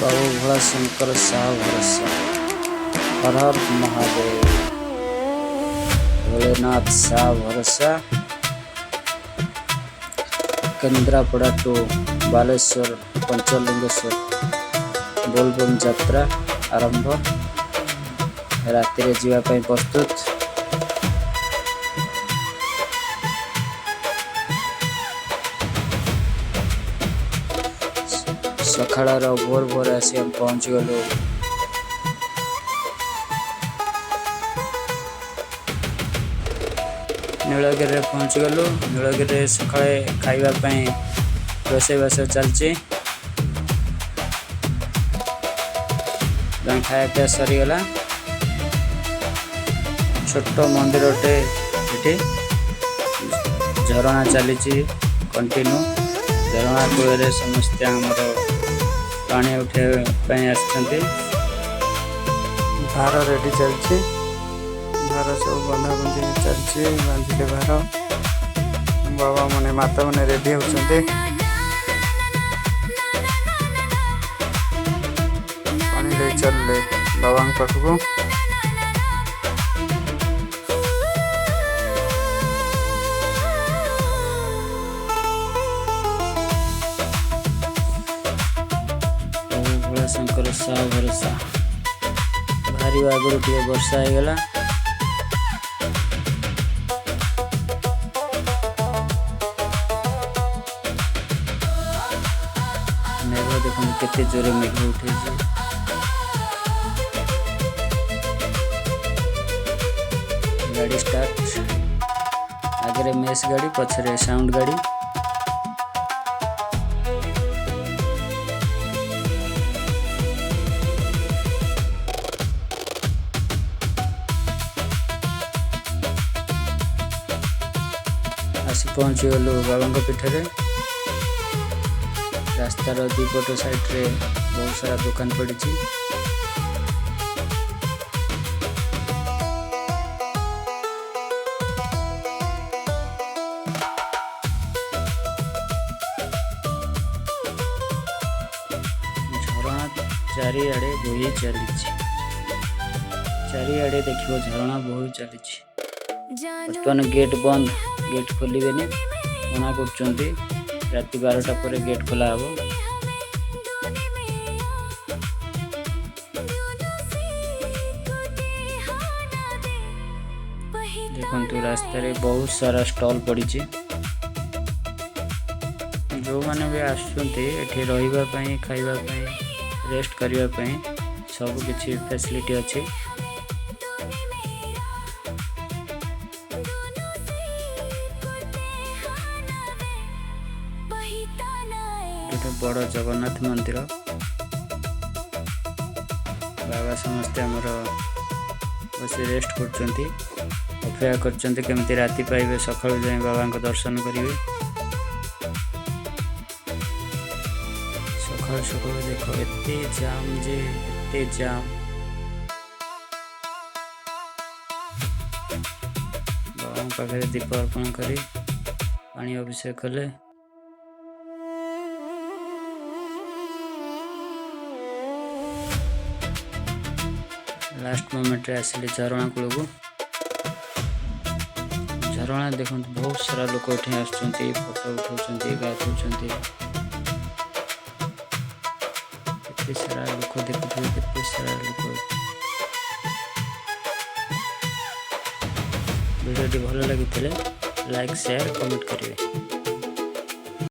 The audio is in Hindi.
बाबू भोला शंकर साह भरोसा। हर हर महादेव। भोलेनाथ साह भरोसा। केन्द्रापड़ा टू बालेश्वर पंचलिंगेश्वर बोलबम यात्रा आरंभ। राति रे जीवा ପାଇଁ प्रस्तुत। सकाळर भोर भोर आसी हम पहुँच गलु नीलगिरी पहुँच गलु। नीलगिरी सकाळे खाइबा ପାଇଁ रोषेईबास चलची। खाया पिया सरीगला। छोट मंदिरटे ये झरणा चली कंटिन्यू। झरणा कूल समस्ते आमर पानी उठाई भार रेडी चलती। भार सब बंधा बंधी चलती। बांधिले भार बाबा मैंने माता मैंने रेडी होती। पानी ले चलले बाबा पाखक। भोला शंकर साह भरोसा। भारी आगुरी टे वर्षा होगला। मेघ देख केते जोरे मेघ उठे। गाड़ी स्टार्ट। आगे मेस गाड़ी पछरे साउंड गाड़ी। आसी पहुँच गलु बाबा पीठरे। रास्तार दुपट साइड रे बहुत सारा दुकान पड़ी। झरणा चारिआडे बोही चली। चारिआडे देखियो झरणा बोही चली। बर्तमान गेट बंद। गेट खोलिए मना कर राति 12टा पर गेट खोला हम। देखु रास्ता रे बहुत सारा स्टॉल पड़ी। जो मैंने भी आसुँचे रहिबा पई खाइबा पई रेस्ट करिबा पई सब किछि फैसिलिटी अछि। बड़ जगन्नाथ मंदिर। बाबा समस्ते आमर बस रेस्ट करचंती। अपेक्षा करचंती केमती राति पाइबे सकाळु जाय बाबा को दर्शन करिवे। सकाळु सकाळु देखो एते जाम जे एते जाम। बाबा पाखे दीप अर्पण करी पानी अभिषेक कले। लास्ट मोमेंट रे आसिले झरणा कूल को। झरणा देखो बहुत सारा लोक उठे आसुँच फोटो उठाऊँ गाधुंट। केते सारा लोक देखुए। केते सारा लोक। वीडियो भल लगी लाइक शेयर कमेंट करेंगे।